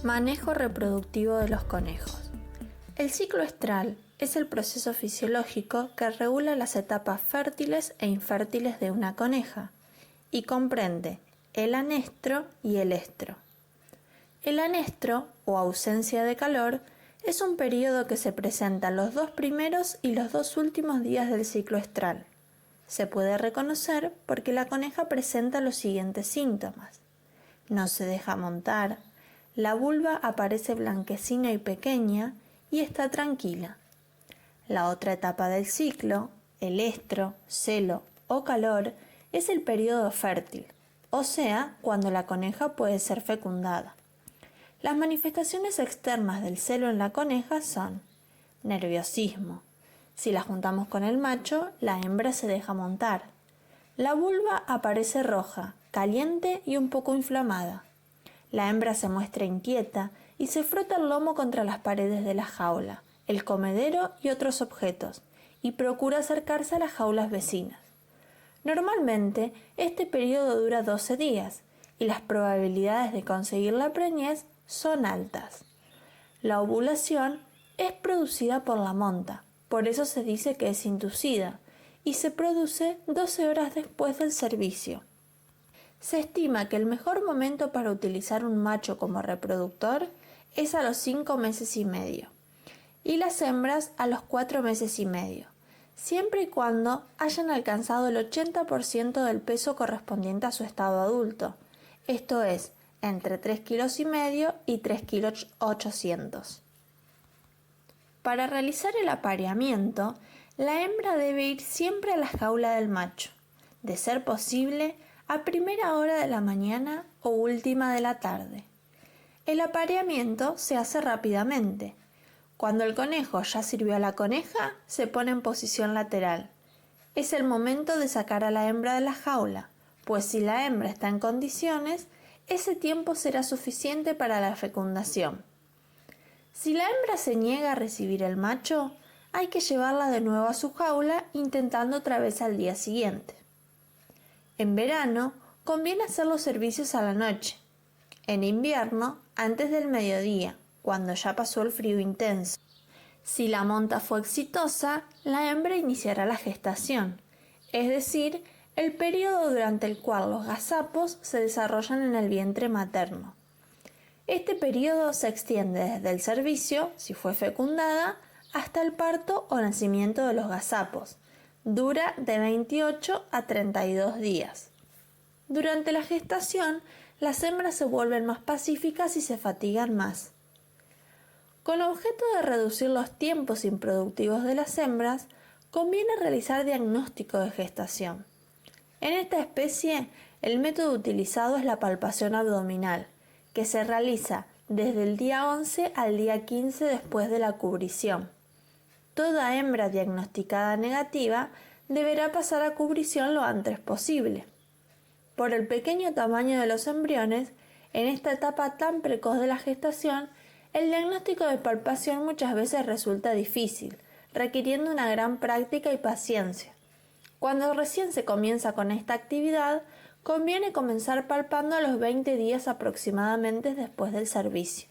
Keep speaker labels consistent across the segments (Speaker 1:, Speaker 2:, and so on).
Speaker 1: Manejo reproductivo de los conejos. El ciclo estral es el proceso fisiológico que regula las etapas fértiles e infértiles de una coneja y comprende el anestro y el estro. El anestro, o ausencia de calor, es un periodo que se presenta los 2 primeros y los 2 últimos días del ciclo estral. Se puede reconocer porque la coneja presenta los siguientes síntomas: no se deja montar, la vulva aparece blanquecina y pequeña y está tranquila. La otra etapa del ciclo, el estro, celo o calor, es el periodo fértil, o sea, cuando la coneja puede ser fecundada. Las manifestaciones externas del celo en la coneja son nerviosismo. Si la juntamos con el macho, la hembra se deja montar. La vulva aparece roja, caliente y un poco inflamada. La hembra se muestra inquieta y se frota el lomo contra las paredes de la jaula, el comedero y otros objetos, y procura acercarse a las jaulas vecinas. Normalmente, este periodo dura 12 días, y las probabilidades de conseguir la preñez son altas. La ovulación es producida por la monta, por eso se dice que es inducida, y se produce 12 horas después del servicio. Se estima que el mejor momento para utilizar un macho como reproductor es a los 5 meses y medio, y las hembras a los 4 meses y medio, siempre y cuando hayan alcanzado el 80% del peso correspondiente a su estado adulto, esto es, entre 3,5 kg y 3,8 kg. Para realizar el apareamiento, la hembra debe ir siempre a la jaula del macho, de ser posible a primera hora de la mañana o última de la tarde. El apareamiento se hace rápidamente. Cuando el conejo ya sirvió a la coneja, se pone en posición lateral. Es el momento de sacar a la hembra de la jaula, pues si la hembra está en condiciones, ese tiempo será suficiente para la fecundación. Si la hembra se niega a recibir el macho, hay que llevarla de nuevo a su jaula intentando otra vez al día siguiente. En verano, conviene hacer los servicios a la noche. En invierno, antes del mediodía, cuando ya pasó el frío intenso. Si la monta fue exitosa, la hembra iniciará la gestación, es decir, el periodo durante el cual los gazapos se desarrollan en el vientre materno. Este periodo se extiende desde el servicio, si fue fecundada, hasta el parto o nacimiento de los gazapos. Dura de 28 a 32 días. Durante la gestación, las hembras se vuelven más pacíficas y se fatigan más. Con objeto de reducir los tiempos improductivos de las hembras, conviene realizar diagnóstico de gestación. En esta especie, el método utilizado es la palpación abdominal, que se realiza desde el día 11 al día 15 después de la cubrición. Toda hembra diagnosticada negativa deberá pasar a cubrición lo antes posible. Por el pequeño tamaño de los embriones, en esta etapa tan precoz de la gestación, el diagnóstico de palpación muchas veces resulta difícil, requiriendo una gran práctica y paciencia. Cuando recién se comienza con esta actividad, conviene comenzar palpando a los 20 días aproximadamente después del servicio.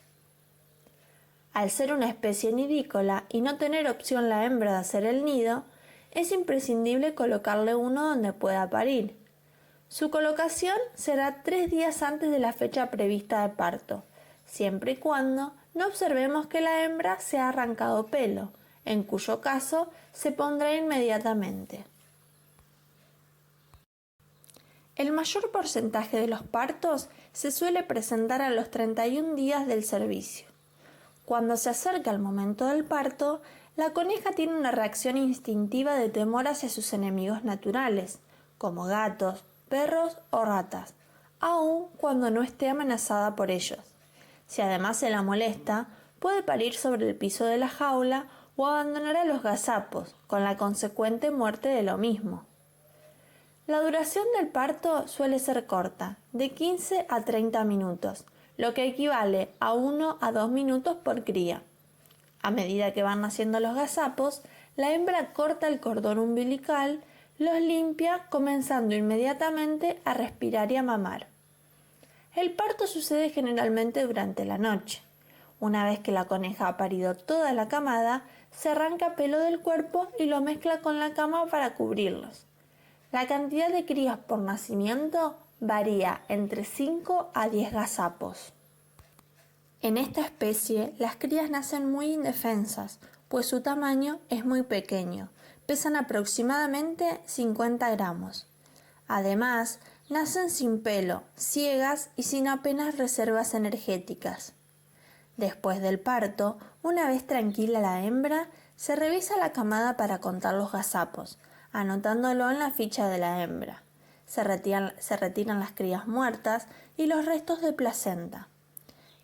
Speaker 1: Al ser una especie nidícola y no tener opción la hembra de hacer el nido, es imprescindible colocarle uno donde pueda parir. Su colocación será 3 días antes de la fecha prevista de parto, siempre y cuando no observemos que la hembra se ha arrancado pelo, en cuyo caso se pondrá inmediatamente. El mayor porcentaje de los partos se suele presentar a los 31 días del servicio. Cuando se acerca el momento del parto, la coneja tiene una reacción instintiva de temor hacia sus enemigos naturales, como gatos, perros o ratas, aun cuando no esté amenazada por ellos. Si además se la molesta, puede parir sobre el piso de la jaula o abandonar a los gazapos, con la consecuente muerte de lo mismo. La duración del parto suele ser corta, de 15 a 30 minutos, lo que equivale a 1 a 2 minutos por cría. A medida que van naciendo los gazapos, la hembra corta el cordón umbilical, los limpia, comenzando inmediatamente a respirar y a mamar. El parto sucede generalmente durante la noche. Una vez que la coneja ha parido toda la camada, se arranca pelo del cuerpo y lo mezcla con la cama para cubrirlos. La cantidad de crías por nacimiento varía entre 5 a 10 gazapos. En esta especie, las crías nacen muy indefensas, pues su tamaño es muy pequeño, pesan aproximadamente 50 gramos. Además, nacen sin pelo, ciegas y sin apenas reservas energéticas. Después del parto, una vez tranquila la hembra, se revisa la camada para contar los gazapos, anotándolo en la ficha de la hembra. Se retiran las crías muertas y los restos de placenta.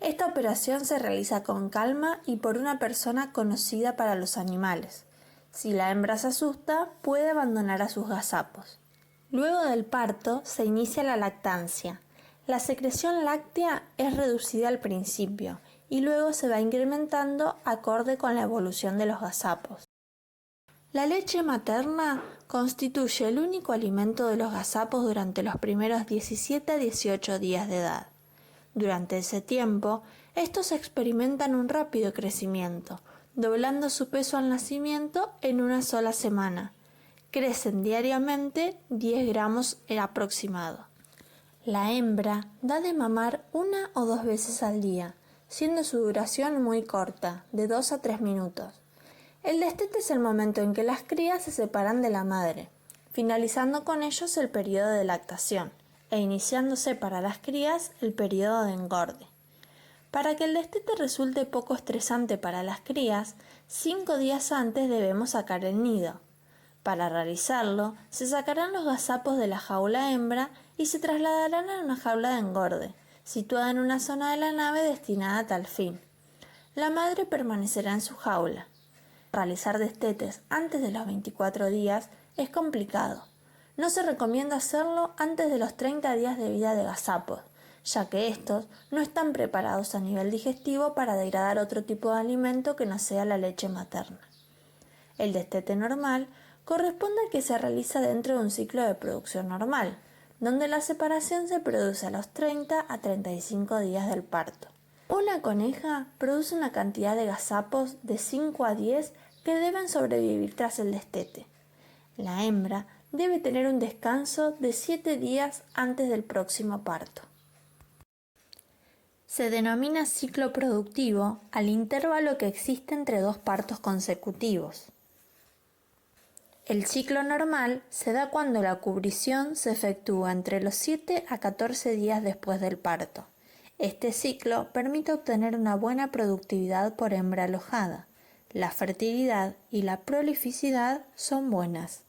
Speaker 1: Esta operación se realiza con calma y por una persona conocida para los animales. Si la hembra se asusta, puede abandonar a sus gazapos. Luego del parto se inicia la lactancia. La secreción láctea es reducida al principio y luego se va incrementando acorde con la evolución de los gazapos. La leche materna constituye el único alimento de los gazapos durante los primeros 17 a 18 días de edad. Durante ese tiempo, estos experimentan un rápido crecimiento, doblando su peso al nacimiento en una sola semana. Crecen diariamente 10 gramos aproximado. La hembra da de mamar 1 o 2 veces al día, siendo su duración muy corta, de 2 a 3 minutos. El destete es el momento en que las crías se separan de la madre, finalizando con ellos el periodo de lactación e iniciándose para las crías el periodo de engorde. Para que el destete resulte poco estresante para las crías, 5 días antes debemos sacar el nido. Para realizarlo, se sacarán los gazapos de la jaula hembra y se trasladarán a una jaula de engorde, situada en una zona de la nave destinada a tal fin. La madre permanecerá en su jaula. Realizar destetes antes de los 24 días es complicado. No se recomienda hacerlo antes de los 30 días de vida de gazapos, ya que estos no están preparados a nivel digestivo para degradar otro tipo de alimento que no sea la leche materna. El destete normal corresponde al que se realiza dentro de un ciclo de producción normal, donde la separación se produce a los 30 a 35 días del parto. Una coneja produce una cantidad de gazapos de 5 a 10 que deben sobrevivir tras el destete. La hembra debe tener un descanso de 7 días antes del próximo parto. Se denomina ciclo productivo al intervalo que existe entre 2 partos consecutivos. El ciclo normal se da cuando la cubrición se efectúa entre los 7 a 14 días después del parto. Este ciclo permite obtener una buena productividad por hembra alojada. La fertilidad y la prolificidad son buenas.